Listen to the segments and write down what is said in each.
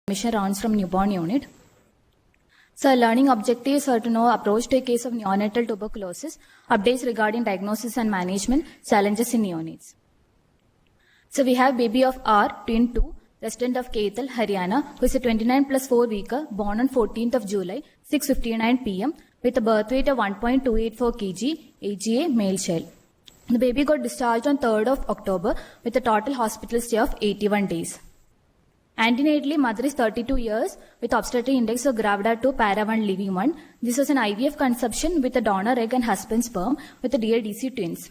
admission rounds from newborn unit. So learning objectives are to know approach to a case of neonatal tuberculosis, updates regarding diagnosis and management, challenges in neonates. So we have baby of R, twin 2, resident of Keithal, Haryana, who is a 29 plus 4 weeker, born on 14th of July, 6:59 p.m. with a birth weight of 1.284 kg, AGA, male child. The baby got discharged on 3rd of October with a total hospital stay of 81 days. Antenatally, mother is 32 years with obstetric index of gravida 2, para 1, living 1. This was an IVF conception with a donor egg and husband sperm with a DLDC twins.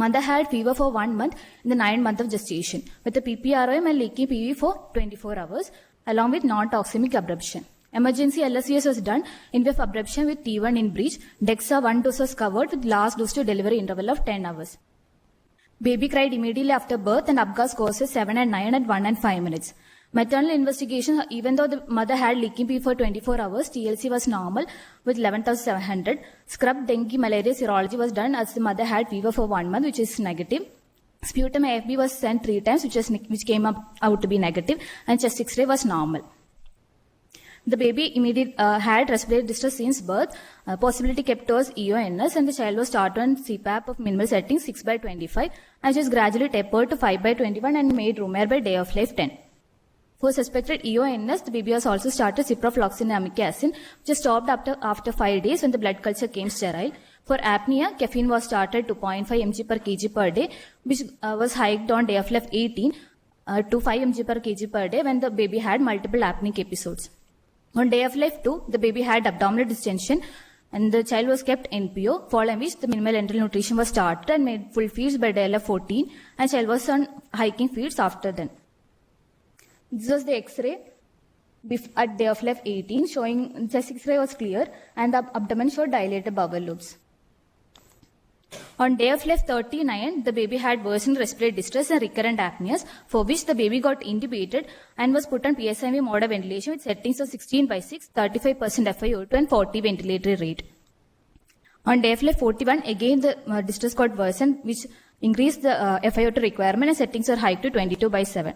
Mother had fever for 1 month in the 9th month of gestation with a PPROM and leaky PV for 24 hours along with non-toxemic abruption. Emergency LSVS was done in with abruption with T1 in breach. DEXA 1 dose was covered with last dose to delivery interval of 10 hours. Baby cried immediately after birth and Apgar scores were 7 and 9 at 1 and 5 minutes. Maternal investigation, even though the mother had leaking pee for 24 hours, TLC was normal with 11,700. Scrub, dengue, malaria serology was done as the mother had fever for 1 month, which is negative. Sputum AFB was sent 3 times, which came out to be negative, and chest X-ray was normal. The baby had respiratory distress since birth. Possibility kept was EONS, and the child was started on CPAP of minimal setting 6/25, and she was gradually tapered to 5/21 and made room air by day of life 10. For suspected EONS, the baby was also started ciprofloxacin and amikacin, which was stopped after 5 days when the blood culture came sterile. For apnea, caffeine was started to 0.5 mg per kg per day, which was hiked on day of life 18 to 5 mg per kg per day when the baby had multiple apneic episodes. On day of life 2, the baby had abdominal distension and the child was kept NPO, following which the minimal enteral nutrition was started and made full feeds by day of 14, and child was on hiking feeds after then. This was the X-ray at day of life 18, showing chest X-ray was clear and the abdomen showed dilated bowel loops. On day of life 39, the baby had worsened respiratory distress and recurrent apneas, for which the baby got intubated and was put on PSIV mode of ventilation with settings of 16/6, 35% FiO2 and 40 ventilatory rate. On day of life 41, again the distress got worsened, which increased the FiO2 requirement and settings are hiked to 22/7.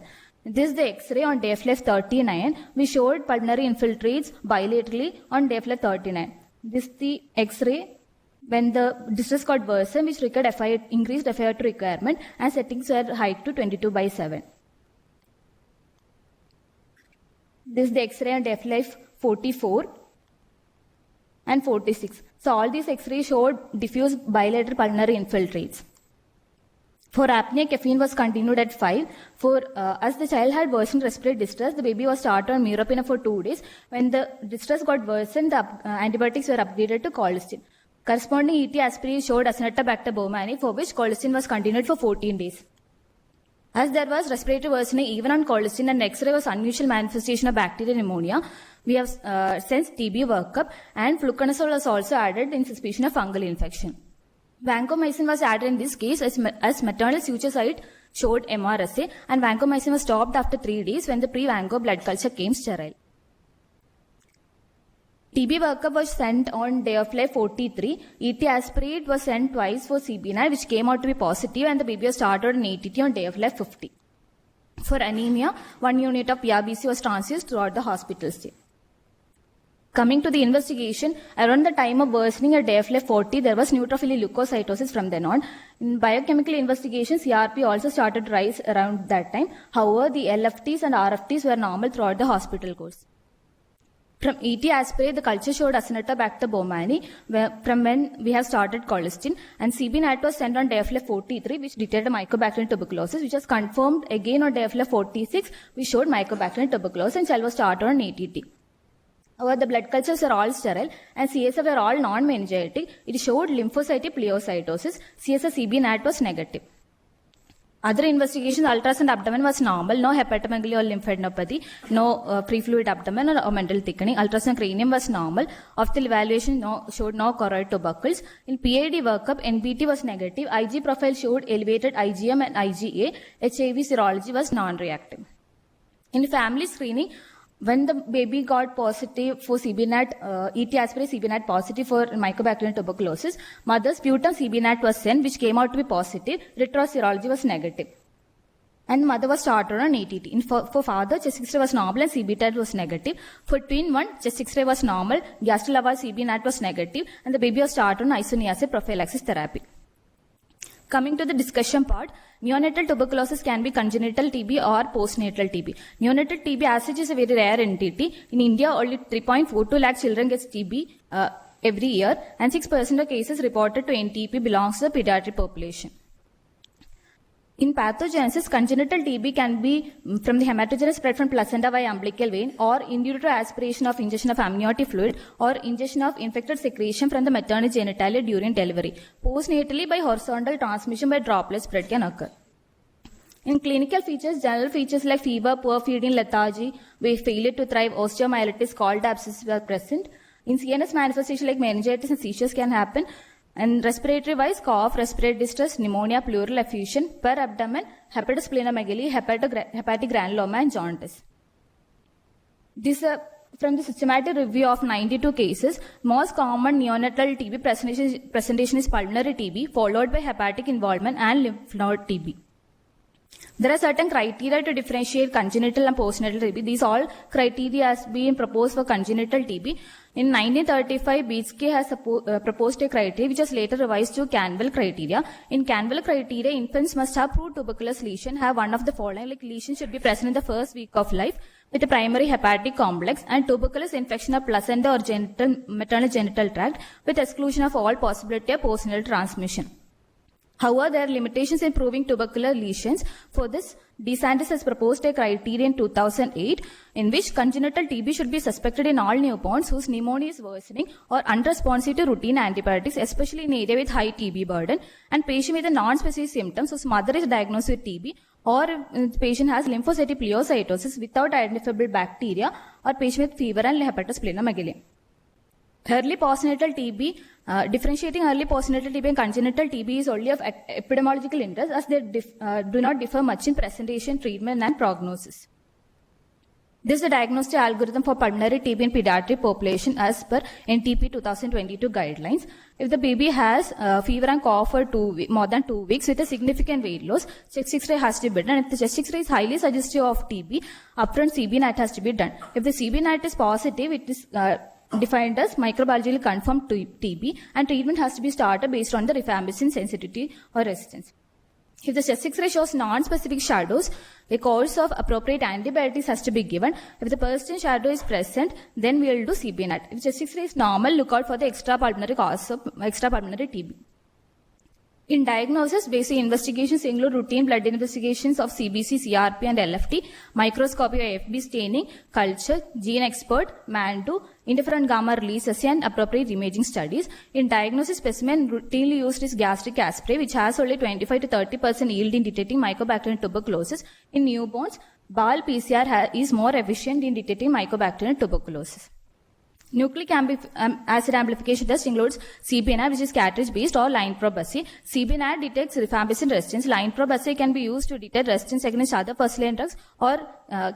This is the X-ray on day of life 39. We showed pulmonary infiltrates bilaterally on day of life 39. This is the X-ray when the distress got worsened, which required increased FiO2 requirement and settings were hiked to 22/7. This is the X-ray on day of life 44 and 46. So all these X-rays showed diffuse bilateral pulmonary infiltrates. For apnea, caffeine was continued at 5. As the child had worsened respiratory distress, the baby was started on meropenem for 2 days. When the distress got worsened, the antibiotics were upgraded to colistin. Corresponding ET aspirin showed Acinetobacter baumannii, for which colistin was continued for 14 days. As there was respiratory worsening even on colistin and X-ray was unusual manifestation of bacterial pneumonia, we have sent TB workup, and fluconazole was also added in suspicion of fungal infection. Vancomycin was added in this case as maternal suture site showed MRSA, and vancomycin was stopped after 3 days when the pre-vanco blood culture came sterile. TB workup was sent on day of life 43. ET aspirate was sent twice for CB9, which came out to be positive, and the baby was started on ATT on day of life 50. For anemia, 1 unit of PRBC was transfused throughout the hospital stay. Coming to the investigation, around the time of worsening at day of life 40, there was neutrophilic leukocytosis from then on. In biochemical investigation, CRP also started to rise around that time. However, the LFTs and RFTs were normal throughout the hospital course. From ET aspirate, the culture showed Acinetobacter baumannii, from when we have started colistin, and CB-NAT was sent on day of life 43, which detected mycobacterial tuberculosis, which was confirmed again on day of life 46, which showed mycobacterial tuberculosis, and child was started on ATT. However, the blood cultures are all sterile and CSF were all non-meningitic. It showed lymphocytic pleocytosis. CSF CB-NAT was negative. Other investigations, ultrasound abdomen was normal, no hepatomegaly or lymphadenopathy, no free fluid abdomen or mental thickening. Ultrasound cranium was normal. Optical evaluation showed no choroid tubercles. In PID workup, NBT was negative. IG profile showed elevated IgM and IgA. HIV serology was non-reactive. In family screening, when the baby got positive for CB-NAT, ET aspirate CB-NAT positive for mycobacterial tuberculosis, mother's sputum CB-NAT was sent, which came out to be positive. Retroserology was negative. and mother was started on ATT. For father, chest X-ray was normal and CB-NAT was negative. For twin one, chest X-ray was normal, gastric lavage CB-NAT was negative, and the baby was started on isoniazid prophylaxis therapy. Coming to the discussion part, neonatal tuberculosis can be congenital TB or postnatal TB. Neonatal TB as such is a very rare entity. In India, only 3.42 lakh children get TB every year, and 6% of cases reported to NTP belongs to the pediatric population. In pathogenesis, congenital TB can be from the hematogenous spread from placenta via umbilical vein or in utero aspiration of ingestion of amniotic fluid or ingestion of infected secretion from the maternal genitalia during delivery. Postnatally, by horizontal transmission by droplet spread can occur. In clinical features, general features like fever, poor feeding, lethargy, failure to thrive, osteomyelitis, cold abscesses are present. In CNS manifestation like meningitis and seizures can happen. And respiratory-wise, cough, respiratory distress, pneumonia, pleural effusion, per abdomen, hepatosplenomegaly, hepatic granuloma, and jaundice. This from the systematic review of 92 cases, most common neonatal TB presentation is pulmonary TB, followed by hepatic involvement and lymph node TB. There are certain criteria to differentiate congenital and postnatal TB. These all criteria has been proposed for congenital TB. In 1935, Beatsky has proposed a criteria which was later revised to Canwell criteria. In Canwell criteria, infants must have proved tuberculous lesion, have one of the following, like lesion should be present in the first week of life with a primary hepatic complex and tuberculous infection of placenta or maternal genital tract with exclusion of all possibility of postnatal transmission. However, there are limitations in proving tubercular lesions. For this, DeSantis has proposed a criteria in 2008 in which congenital TB should be suspected in all newborns whose pneumonia is worsening or unresponsive to routine antibiotics, especially in area with high TB burden, and patient with a non-specific symptoms whose mother is diagnosed with TB, or the patient has lymphocytic pleocytosis without identifiable bacteria, or patient with fever and hepatosplenomegaly. Early postnatal TB, differentiating early postnatal TB and congenital TB is only of epidemiological interest as they do not differ much in presentation, treatment, and prognosis. This is the diagnostic algorithm for pulmonary TB in pediatric population as per NTP 2022 guidelines. If the baby has fever and cough for more than 2 weeks with a significant weight loss, chest X-ray has to be done. If the chest X-ray is highly suggestive of TB, upfront CB-NAT has to be done. If the CB-NAT is positive, it is defined as microbiologically confirmed TB, and treatment has to be started based on the rifampicin sensitivity or resistance. If the chest X-ray shows non-specific shadows, a course of appropriate antibiotics has to be given. If the persistent shadow is present, then we will do CB-NAT. If chest X-ray is normal, look out for the extrapulmonary cause of extrapulmonary TB. In diagnosis, basic investigations include routine blood investigations of CBC, CRP, and LFT, microscopy or AFB staining, culture, gene expert, MANDU, interferon gamma release assay, and appropriate imaging studies. In diagnosis, specimen routinely used is gastric aspirate, which has only 25 to 30% yield in detecting mycobacterial tuberculosis. In newborns, BAL PCR is more efficient in detecting mycobacterial tuberculosis. Nucleic acid amplification test includes CB-NAT, which is cartridge-based, or line probe assay. CB-NAT detects rifampicin resistance. Line probe assay can be used to detect resistance against other first-line drugs, or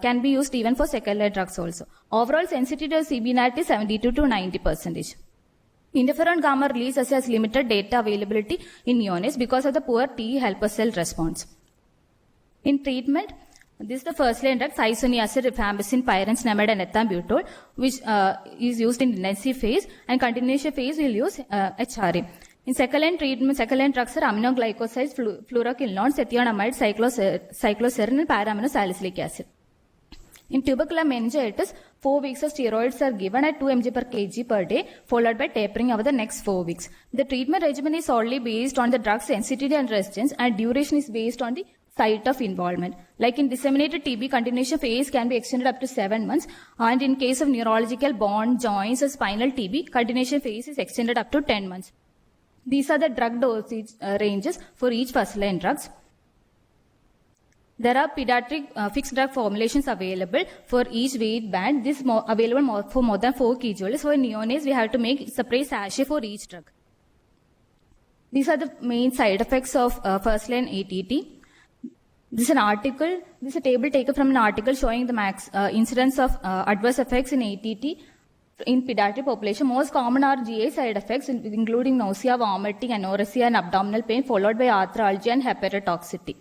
can be used even for second-line drugs also. Overall sensitivity of CB-NAT is 72 to 90%. Interferon gamma release assay has limited data availability in neonates because of the poor T helper cell response. In treatment, this is the first-line drugs, isoniazid, rifampicin, pyrens, namide, and ethambutol, which is used in intensive phase, and continuation phase will use HRA. In second-line treatment, second-line drugs are aminoglycosides, fluoroquinolones, ethionamide, cycloserine, and pyramidosalicylic acid. In tubercular meningitis, 4 weeks of steroids are given at 2 mg per kg per day, followed by tapering over the next 4 weeks. The treatment regimen is solely based on the drug sensitivity and resistance, and duration is based on the site of involvement. Like in disseminated TB, continuation phase can be extended up to 7 months, and in case of neurological bone, joints, or spinal TB, continuation phase is extended up to 10 months. These are the drug dosage ranges for each first-line drugs. There are pediatric fixed drug formulations available for each weight band. This is available for more than 4 kJ. For neonates, we have to make separate sachet for each drug. These are the main side effects of first-line ATT. This is a table taken from an article showing the incidence of adverse effects in ATT in pediatric population. Most common are GI side effects, including nausea, vomiting, anorexia, and abdominal pain, followed by arthralgia and hepatotoxicity.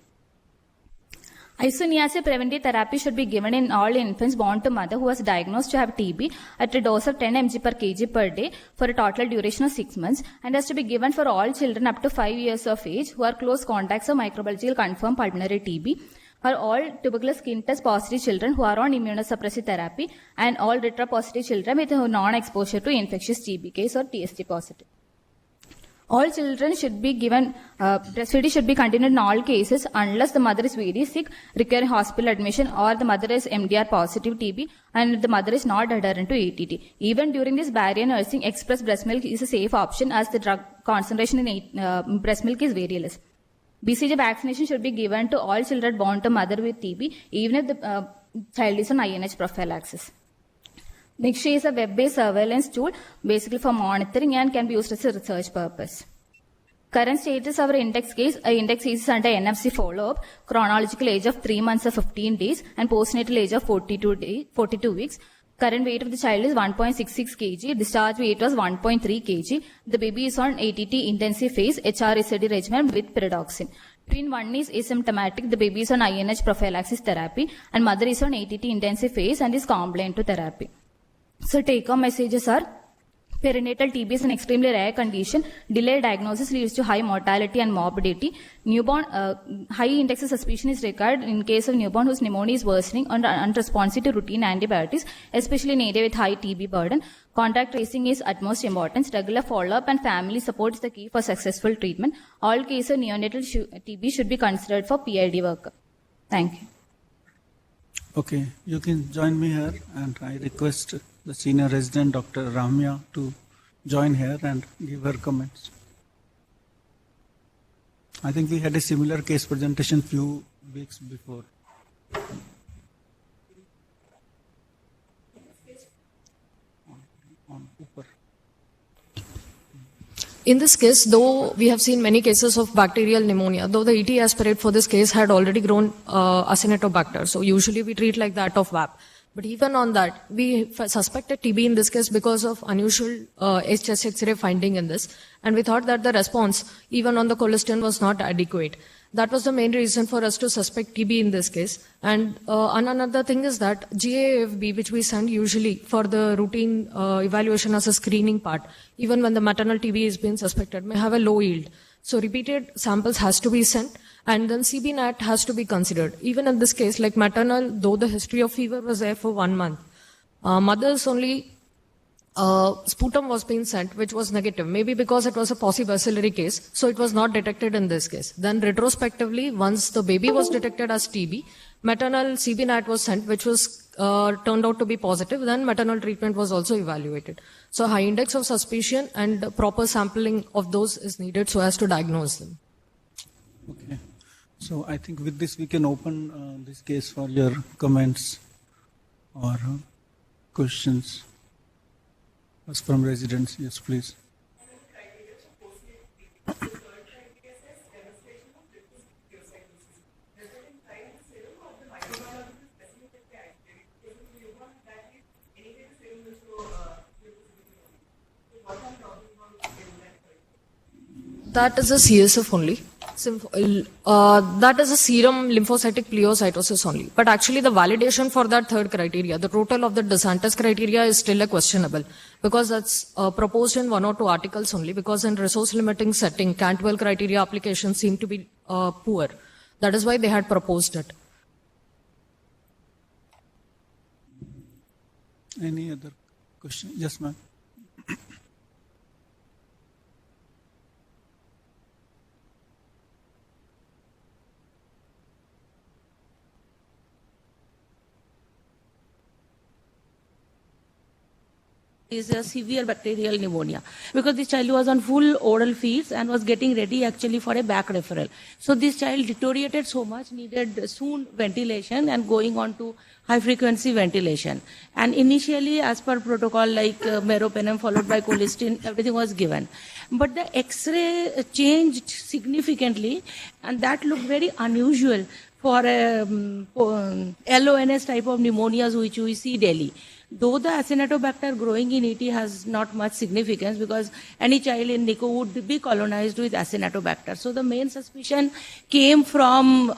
Isoniazid preventive therapy should be given in all infants born to mother who was diagnosed to have TB at a dose of 10 mg per kg per day for a total duration of 6 months, and has to be given for all children up to 5 years of age who are close contacts of microbiological confirmed pulmonary TB, or all tubercular skin test positive children who are on immunosuppressive therapy, and all retropositive children with non-exposure to infectious TB case or TST positive. All children should be given, breastfeeding should be continued in all cases unless the mother is very sick, requiring hospital admission, or the mother is MDR positive TB and the mother is not adherent to ATT. Even during this barrier nursing, express breast milk is a safe option as the drug concentration in breast milk is very less. BCG vaccination should be given to all children born to mother with TB, even if the child is on INH prophylaxis. Next is a web-based surveillance tool, basically for monitoring, and can be used as a research purpose. Current status of our index case is under NFC follow-up, chronological age of 3 months or 15 days, and postnatal age of 42 weeks. Current weight of the child is 1.66 kg. Discharge weight was 1.3 kg. The baby is on ATT intensive phase, HRSD regimen with pyridoxine. Twin one is asymptomatic. The baby is on INH prophylaxis therapy, and mother is on ATT intensive phase and is compliant to therapy. So take-home messages are: perinatal TB is an extremely rare condition. Delayed diagnosis leads to high mortality and morbidity. Newborn, high index of suspicion is required in case of newborn whose pneumonia is worsening and unresponsive to routine antibiotics, especially in area with high TB burden. Contact tracing is utmost importance. Regular follow-up and family support is the key for successful treatment. All cases of neonatal TB should be considered for PID workup. Thank you. Okay, you can join me here, and I request the senior resident, Dr. Ramya, to join here and give her comments. I think we had a similar case presentation few weeks before. On Upper. In this case, though we have seen many cases of bacterial pneumonia, though the ET aspirate for this case had already grown Acinetobacter, so usually we treat like that of VAP. But even on that, we suspected TB in this case because of unusual chest X-ray finding in this, and we thought that the response, even on the cholesterol, was not adequate. That was the main reason for us to suspect TB in this case. And another thing is that GAFB, which we send usually for the routine evaluation as a screening part, even when the maternal TB is being suspected, may have a low yield. So repeated samples has to be sent, and then CB-NAT has to be considered. Even in this case, like maternal, though the history of fever was there for 1 month, mother's only sputum was being sent, which was negative, maybe because it was a paucibacillary case, so it was not detected in this case. Then retrospectively, once the baby was detected as TB, maternal CB-NAT was sent, which was turned out to be positive. Then maternal treatment was also evaluated. So high index of suspicion and proper sampling of those is needed so as to diagnose them. Okay. So I think with this we can open this case for your comments or questions. As from residents, yes, please. That is a CSF only. That is a serum lymphocytic pleocytosis only. But actually the validation for that third criteria, the total of the DeSantis criteria, is still a questionable, because that's proposed in 1 or 2 articles only, because in resource limiting setting, Cantwell criteria applications seem to be poor. That is why they had proposed it. Any other question? Yes, ma'am. Is a severe bacterial pneumonia, because this child was on full oral feeds and was getting ready actually for a back referral. So this child deteriorated so much, needed soon ventilation and going on to high frequency ventilation. And initially, as per protocol, like meropenem followed by colistin, everything was given. But the X-ray changed significantly, and that looked very unusual for LONS type of pneumonias which we see daily. Though the Acinetobacter growing in ET has not much significance because any child in NICU would be colonized with Acinetobacter. So the main suspicion came from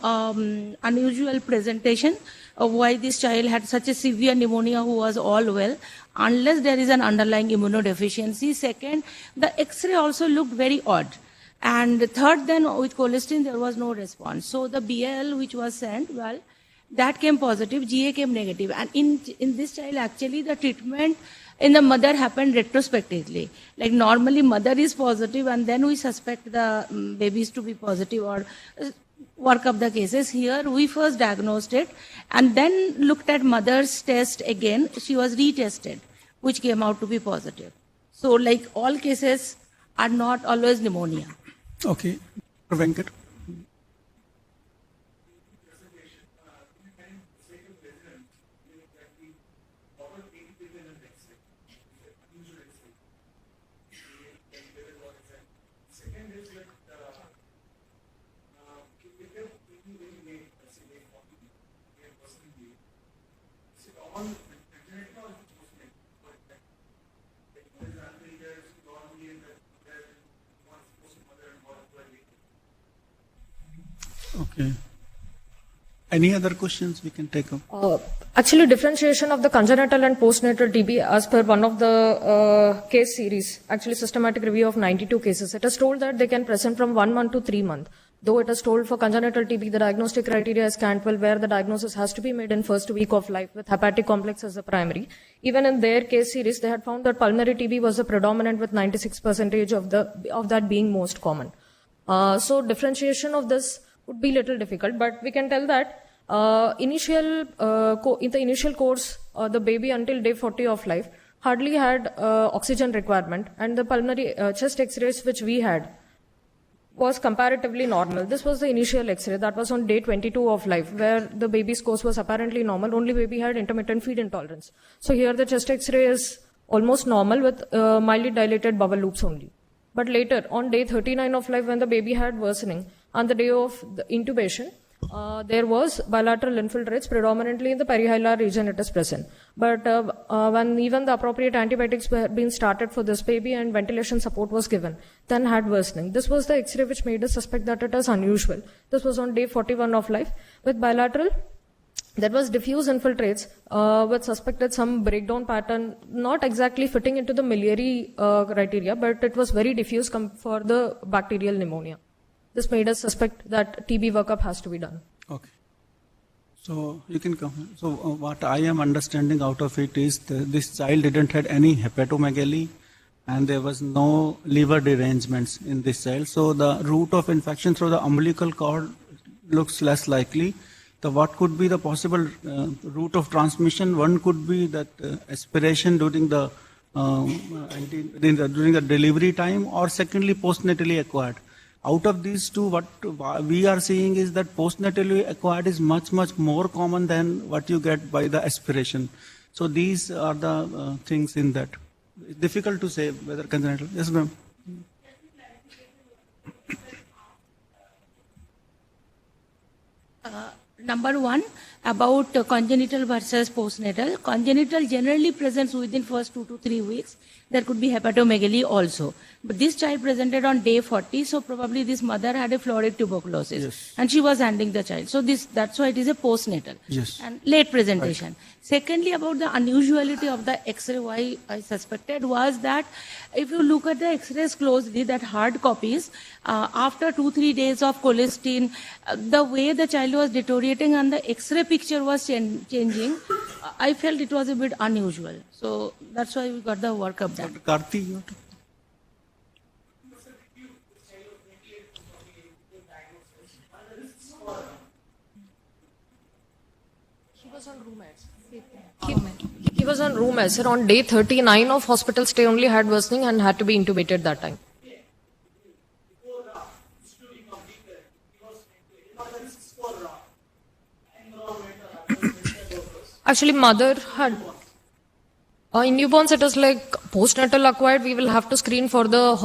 unusual presentation of why this child had such a severe pneumonia who was all well, unless there is an underlying immunodeficiency. Second, the X-ray also looked very odd. And third, then with cholesterol, there was no response. So the BL which was sent, well, that came positive, GA came negative. And in this child, actually, the treatment in the mother happened retrospectively. Like normally, mother is positive, and then we suspect the babies to be positive or work up the cases. Here, we first diagnosed it, and then looked at mother's test again. She was retested, which came out to be positive. So, like all cases are not always pneumonia. Okay. Dr. Venkat. Okay. Any other questions we can take up? Actually, differentiation of the congenital and postnatal TB as per one of the case series, actually systematic review of 92 cases, it is told that they can present from 1 month to 3 months. Though it is told for congenital TB, the diagnostic criteria is Cantwell, where the diagnosis has to be made in first week of life with hepatic complex as the primary. Even in their case series, they had found that pulmonary TB was the predominant with 96% of that being most common. So differentiation of this would be little difficult, but we can tell that in the initial course, the baby until day 40 of life hardly had oxygen requirement, and the pulmonary chest X-rays which we had was comparatively normal. This was the initial X-ray that was on day 22 of life, where the baby's course was apparently normal. Only baby had intermittent feed intolerance. So here the chest X-ray is almost normal with mildly dilated bubble loops only. But later, on day 39 of life, when the baby had worsening, on the day of the intubation, there was bilateral infiltrates, predominantly in the perihilar region it is present. But when even the appropriate antibiotics were being started for this baby and ventilation support was given, then had worsening. This was the X-ray which made us suspect that it is unusual. This was on day 41 of life. With bilateral, there was diffuse infiltrates with suspected some breakdown pattern, not exactly fitting into the miliary criteria, but it was very diffuse for the bacterial pneumonia. This made us suspect that TB workup has to be done. Okay. So you can come. So what I am understanding out of it is this child didn't had any hepatomegaly, and there was no liver derangements in this child. So the route of infection through the umbilical cord looks less likely. So what could be the possible route of transmission? One could be that aspiration during the delivery time, or secondly postnatally acquired. Out of these two, what we are seeing is that postnatally acquired is much more common than what you get by the aspiration. So these are the things in that. It's difficult to say whether congenital. Yes, ma'am. Number one, about congenital versus postnatal. Congenital generally presents within first 2 to 3 weeks. There could be hepatomegaly also. But this child presented on day 40, so probably this mother had a florid tuberculosis. Yes. And she was handling the child. So that's why it is a postnatal. Yes. And late presentation. Right. Secondly, about the unusuality of the X-ray, why I suspected was that if you look at the X-rays closely, that hard copies, after 2-3 days of cholesterol, the way the child was deteriorating and the X-ray picture was changing, I felt it was a bit unusual. So that's why we got the workup done. Karthi, He was on room aids. On day 39 of hospital stay only had worsening and had to be intubated that time. Actually, mother had... in newborns, it is like postnatal acquired. We will have to screen for the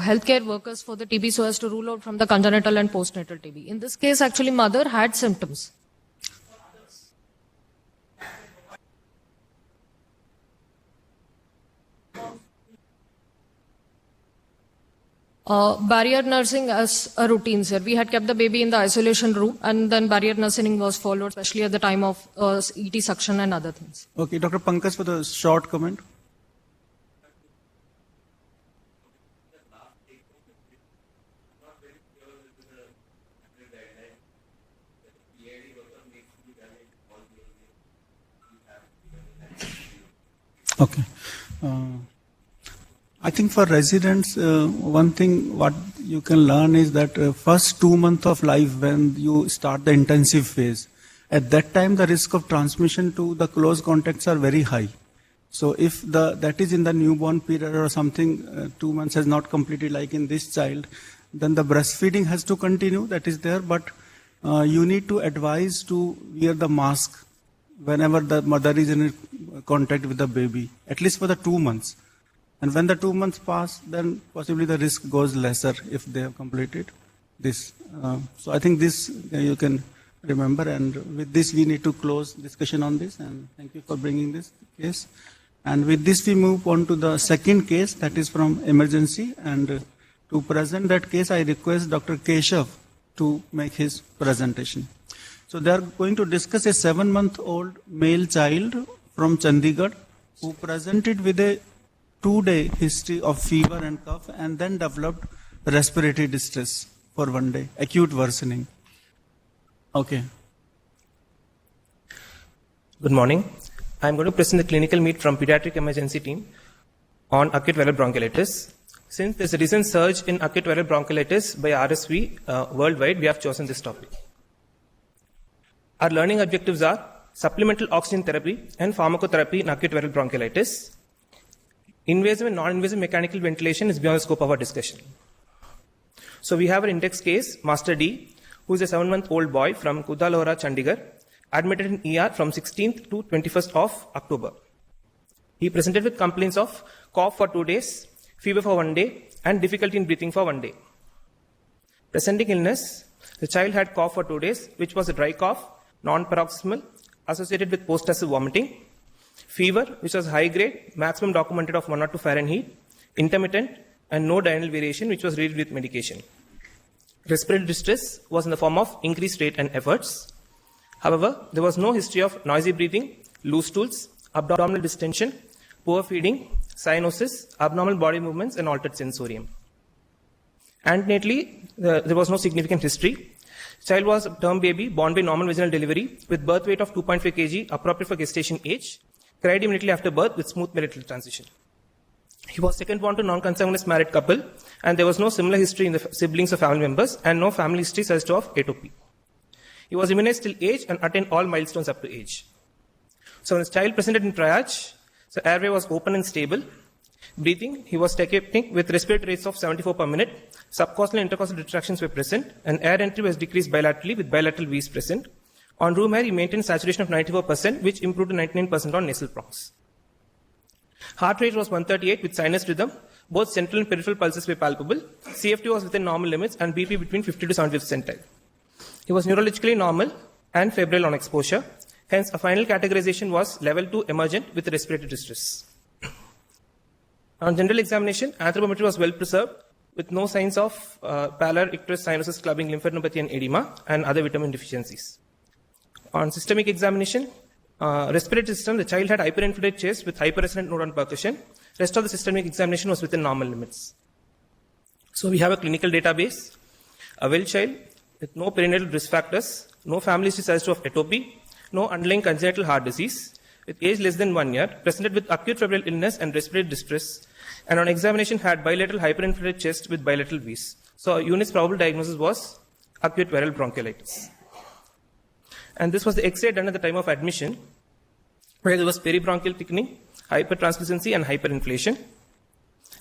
healthcare workers for the TB so as to rule out from the congenital and postnatal TB. In this case, actually, mother had symptoms. Barrier nursing as a routine, sir. We had kept the baby in the isolation room, and then barrier nursing was followed, especially at the time of ET suction and other things. Okay, Dr. Pankaj for the short comment. Okay. I think for residents, one thing what you can learn is that first 2 months of life when you start the intensive phase, at that time the risk of transmission to the close contacts are very high. So if that is in the newborn period or something, 2 months has not completed like in this child, then the breastfeeding has to continue, that is there, but you need to advise to wear the mask whenever the mother is in contact with the baby, at least for the 2 months. And when the 2 months pass, then possibly the risk goes lesser if they have completed this. So I think this you can remember, and with this we need to close discussion on this, and thank you for bringing this case. And with this we move on to the second case, that is from emergency, and to present that case I request Dr. Keshav to make his presentation. So they are going to discuss a 7-month-old male child from Chandigarh who presented with a 2-day history of fever and cough and then developed respiratory distress for 1 day, acute worsening. Okay. Good morning. I am going to present the clinical meet from pediatric emergency team on acute viral bronchiolitis. Since there is a recent surge in acute viral bronchiolitis by RSV worldwide, we have chosen this topic. Our learning objectives are supplemental oxygen therapy and pharmacotherapy in acute viral bronchiolitis. Invasive and non-invasive mechanical ventilation is beyond the scope of our discussion. So we have an index case, Master D, who is a 7-month-old boy from Kudalora, Chandigarh, admitted in ER from 16th to 21st of October. He presented with complaints of cough for 2 days, fever for 1 day, and difficulty in breathing for 1 day. Presenting illness, the child had cough for 2 days, which was a dry cough, non-paroxysmal, associated with post-acid vomiting, fever, which was high grade, maximum documented of 102 Fahrenheit, intermittent, and no diurnal variation, which was treated with medication. Respiratory distress was in the form of increased rate and efforts. However, there was no history of noisy breathing, loose stools, abdominal distension, poor feeding, cyanosis, abnormal body movements, and altered sensorium. Antenatally, there was no significant history. Child was a term baby born by normal vaginal delivery with birth weight of 2.5 kg, appropriate for gestation age, cried immediately after birth with smooth marital transition. He was second born to non-consanguineous married couple, and there was no similar history in the siblings or family members, and no family history such of atopy. He was immunized till age and attained all milestones up to age. So when his child presented in triage, so airway was open and stable. Breathing, he was tachypneic with respiratory rates of 74 per minute. Subcostal and intercostal retractions were present, and air entry was decreased bilaterally with bilateral V's present. On room air, he maintained saturation of 94%, which improved to 99% on nasal prongs. Heart rate was 138 with sinus rhythm. Both central and peripheral pulses were palpable. CFT was within normal limits and BP between 50 to 75 percentile. He was neurologically normal and febrile on exposure. Hence, a final categorization was level 2 emergent with respiratory distress. On general examination, anthropometry was well preserved with no signs of pallor, icterus, cyanosis, clubbing, lymphadenopathy, and edema, and other vitamin deficiencies. On systemic examination, respiratory system, the child had hyperinflated chest with hyperresonant node on percussion. Rest of the systemic examination was within normal limits. So we have a clinical database, a well child with no perinatal risk factors, no family history of atopy, no underlying congenital heart disease, with age less than 1 year, presented with acute febrile illness and respiratory distress, and on examination had bilateral hyperinflated chest with bilateral V's. So UNIT's probable diagnosis was acute viral bronchiolitis. And this was the X-ray done at the time of admission, where there was peribronchial thickening, hypertranslucency, and hyperinflation.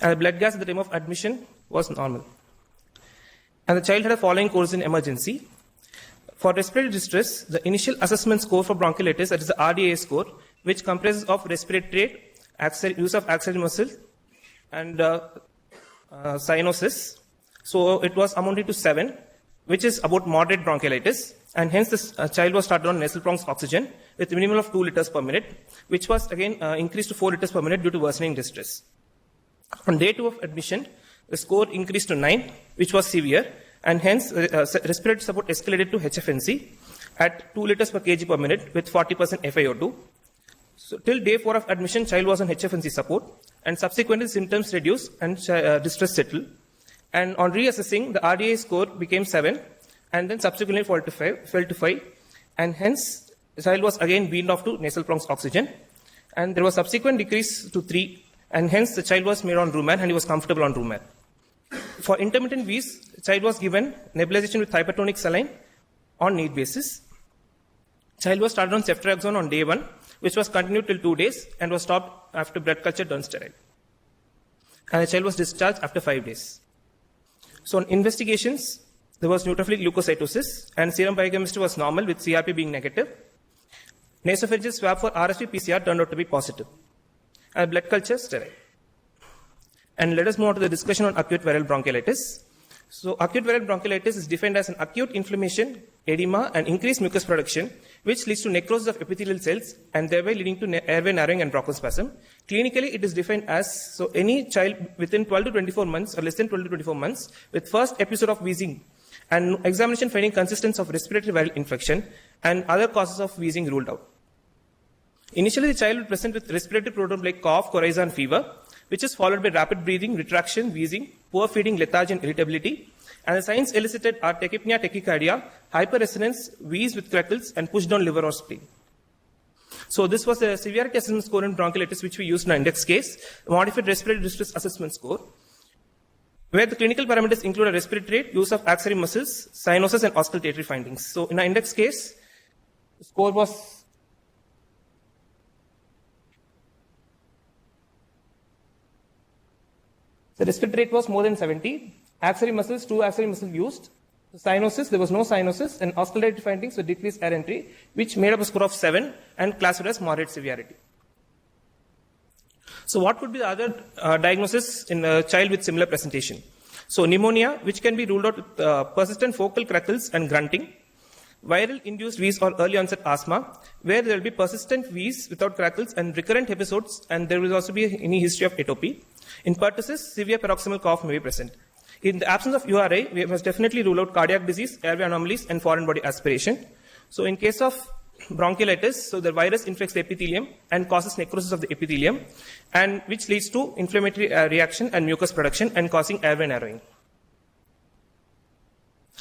And the blood gas at the time of admission was normal. And the child had a following course in emergency. For respiratory distress, the initial assessment score for bronchiolitis, that is the RDA score, which comprises of respiratory rate, use of axillary muscle, and cyanosis. So it was amounting to 7, which is about moderate bronchiolitis. And hence this child was started on nasal prongs oxygen with a minimum of 2 liters per minute, which was again increased to 4 liters per minute due to worsening distress. On day 2 of admission, the score increased to 9, which was severe, and hence respiratory support escalated to HFNC at 2 liters per kg per minute with 40% FiO2. So till day 4 of admission, child was on HFNC support, and subsequently symptoms reduced and distress settled. And on reassessing, the RDA score became 7, and then subsequently fell to 5, and hence the child was again weaned off to nasal prongs oxygen, and there was subsequent decrease to 3, and hence the child was made on Rumat and he was comfortable on Rumat. For intermittent wheeze, the child was given nebulization with hypertonic saline on need basis. Child was started on ceftriaxone on day 1, which was continued till 2 days and was stopped after blood culture turned sterile. And the child was discharged after 5 days. So on investigations, there was neutrophilic leukocytosis and serum biochemistry was normal with CRP being negative. Nasopharyngeal swab for RSV-PCR turned out to be positive. And blood culture sterile. And let us move on to the discussion on acute viral bronchiolitis. So acute viral bronchiolitis is defined as an acute inflammation, edema, and increased mucus production, which leads to necrosis of epithelial cells and thereby leading to airway narrowing and bronchospasm. Clinically, it is defined as any child within 12 to 24 months or less than 12 to 24 months with first episode of wheezing and examination finding consistence of respiratory viral infection and other causes of wheezing ruled out. Initially, the child will present with respiratory prodrome like cough, coryza, and fever, which is followed by rapid breathing, retraction, wheezing, poor feeding, lethargy, and irritability. And the signs elicited are tachypnea, tachycardia, hyperresonance, wheeze with crackles, and push down liver or spleen. So this was a severity assessment score in bronchiolitis, which we used in our index case, modified respiratory distress assessment score, where the clinical parameters include a respiratory rate, use of axillary muscles, cyanosis, and auscultatory findings. So in our index case, the score was the respiratory rate was more than 70. Axillary muscles, 2 axillary muscles used. The cyanosis, there was no cyanosis, and auscultatory findings were decreased air entry, which made up a score of 7 and classified as moderate severity. So what would be the other diagnosis in a child with similar presentation? So pneumonia, which can be ruled out with persistent focal crackles and grunting. Viral-induced wheeze or early onset asthma, where there will be persistent wheeze without crackles and recurrent episodes, and there will also be any history of atopy. In pertussis, severe paroxysmal cough may be present. In the absence of URI, we must definitely rule out cardiac disease, airway anomalies, and foreign body aspiration. So in case of bronchiolitis, so the virus infects the epithelium and causes necrosis of the epithelium, and which leads to inflammatory reaction and mucus production and causing airway narrowing.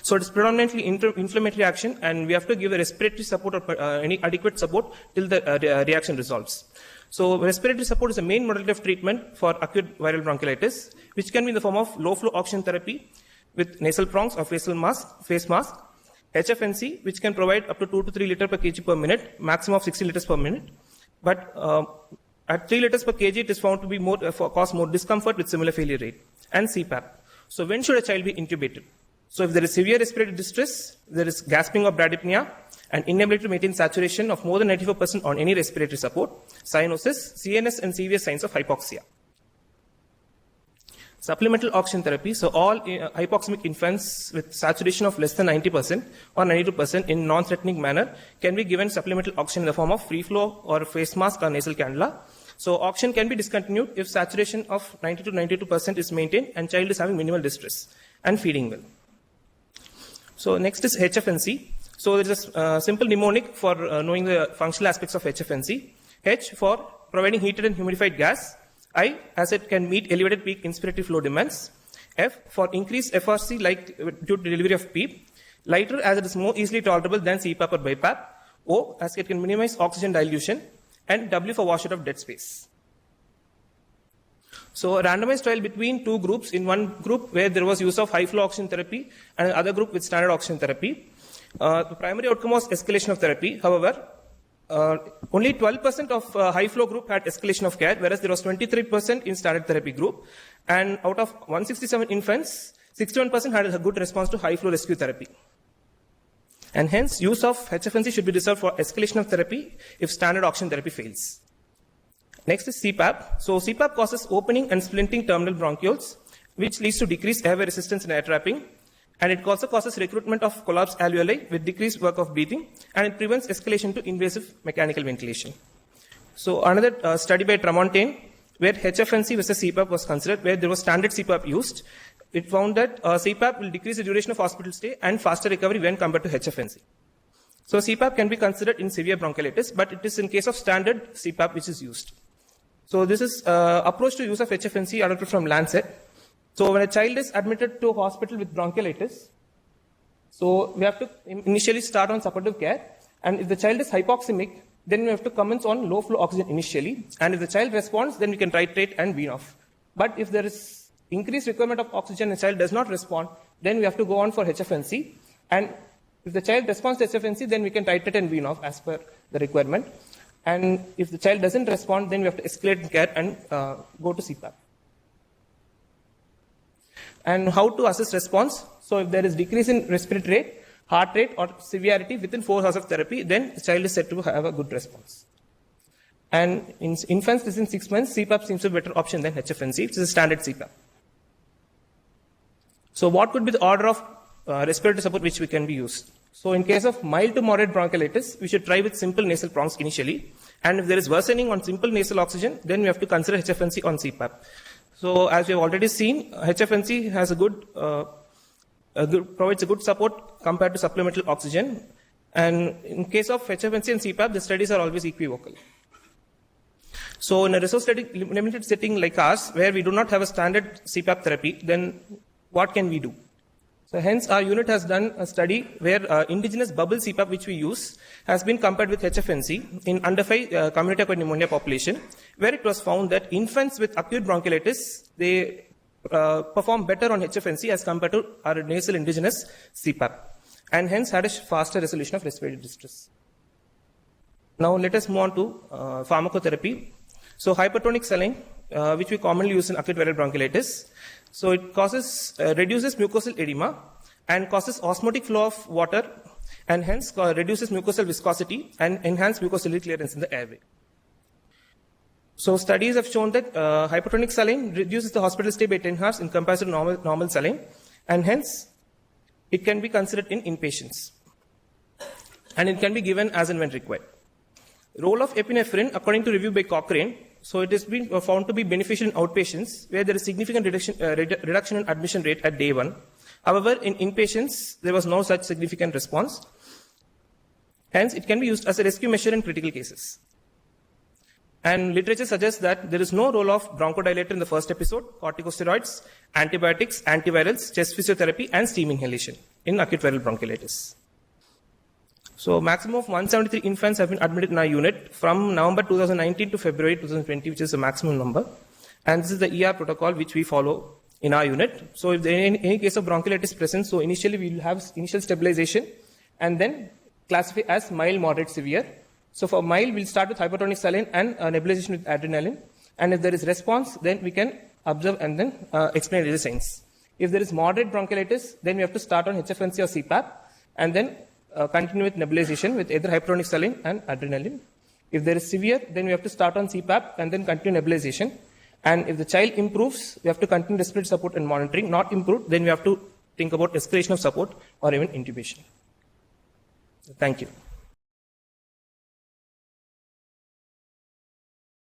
So it is predominantly inflammatory action, and we have to give a respiratory support or any adequate support till the reaction resolves. So respiratory support is the main modality of treatment for acute viral bronchiolitis, which can be in the form of low flow oxygen therapy with nasal prongs or face mask, HFNC, which can provide up to 2 to 3 liters per kg per minute, maximum of 60 liters per minute. But at 3 liters per kg, it is found to be cause more discomfort with similar failure rate, and CPAP. So when should a child be intubated? So if there is severe respiratory distress, there is gasping or bradypnea, and inability to maintain saturation of more than 94% on any respiratory support, cyanosis, CNS, and severe signs of hypoxia. Supplemental oxygen therapy, so all hypoxemic infants with saturation of less than 90% or 92% in non-threatening manner can be given supplemental oxygen in the form of free flow or face mask or nasal cannula. So oxygen can be discontinued if saturation of 90 to 92% is maintained and child is having minimal distress and feeding well. So next is HFNC. So there is a simple mnemonic for knowing the functional aspects of HFNC. H for providing heated and humidified gas. I, as it can meet elevated peak inspiratory flow demands. F for increased FRC like due to delivery of PEEP. Lighter as it is more easily tolerable than CPAP or BiPAP. O as it can minimize oxygen dilution. And W for washout of dead space. So a randomized trial between 2 groups, in one group where there was use of high flow oxygen therapy and another group with standard oxygen therapy. The primary outcome was escalation of therapy. However, only 12% of high flow group had escalation of care, whereas there was 23% in standard therapy group. And out of 167 infants, 61% had a good response to high flow rescue therapy. And hence, use of HFNC should be reserved for escalation of therapy if standard oxygen therapy fails. Next is CPAP. So CPAP causes opening and splinting terminal bronchioles, which leads to decreased airway resistance and air trapping. And it also causes recruitment of collapsed alveoli with decreased work of breathing, and it prevents escalation to invasive mechanical ventilation. So another study by Tramontane where HFNC versus CPAP was considered, where there was standard CPAP used. It found that CPAP will decrease the duration of hospital stay and faster recovery when compared to HFNC. So CPAP can be considered in severe bronchiolitis, but it is in case of standard CPAP which is used. So this is approach to use of HFNC adopted from Lancet. So when a child is admitted to a hospital with bronchiolitis, so we have to initially start on supportive care, and if the child is hypoxemic, then we have to commence on low flow oxygen initially, and if the child responds, then we can titrate and wean off. But if there is increased requirement of oxygen and the child does not respond, then we have to go on for HFNC, and if the child responds to HFNC, then we can titrate and wean off as per the requirement. And if the child doesn't respond, then we have to escalate in care and go to CPAP. And how to assess response? So if there is decrease in respiratory rate, heart rate, or severity within 4 hours of therapy, then the child is said to have a good response. And in infants within 6 months, CPAP seems to be a better option than HFNC, which is a standard CPAP. So what could be the order of respiratory support which we can be used? So in case of mild to moderate bronchiolitis, we should try with simple nasal prongs initially. And if there is worsening on simple nasal oxygen, then we have to consider HFNC on CPAP. So as we have already seen, HFNC has provides a good support compared to supplemental oxygen. And in case of HFNC and CPAP, the studies are always equivocal. So in a resource limited setting like ours, where we do not have a standard CPAP therapy, then what can we do? So hence our unit has done a study where indigenous bubble CPAP which we use has been compared with HFNC in under 5 community-acquired pneumonia population, where it was found that infants with acute bronchiolitis, they perform better on HFNC as compared to our nasal indigenous CPAP, and hence had a faster resolution of respiratory distress. Now let us move on to pharmacotherapy. So hypertonic saline, which we commonly use in acute viral bronchiolitis. So it reduces mucosal edema and causes osmotic flow of water, and hence reduces mucosal viscosity and enhance mucociliary clearance in the airway. So studies have shown that hypertonic saline reduces the hospital stay by 10 hours in comparison to normal saline, and hence it can be considered in inpatients. And it can be given as and when required. Role of epinephrine, according to review by Cochrane, so it has been found to be beneficial in outpatients where there is significant reduction in admission rate at day 1. However, in inpatients, there was no such significant response. Hence, it can be used as a rescue measure in critical cases. And literature suggests that there is no role of bronchodilator in the first episode, corticosteroids, antibiotics, antivirals, chest physiotherapy, and steam inhalation in acute viral bronchiolitis. So maximum of 173 infants have been admitted in our unit from November 2019 to February 2020, which is the maximum number. And this is the ER protocol which we follow in our unit. So if there is any case of bronchiolitis present, so initially we will have initial stabilization and then classify as mild, moderate, severe. So for mild, we'll start with hypertonic saline and nebulization with adrenaline. And if there is response, then we can observe and then explain the signs. If there is moderate bronchiolitis, then we have to start on HFNC or CPAP and then continue with nebulization with either hypertonic saline and adrenaline. If there is severe, then we have to start on CPAP and then continue nebulization. And if the child improves, we have to continue respiratory support and monitoring. Not improved, then we have to think about escalation of support or even intubation. Thank you.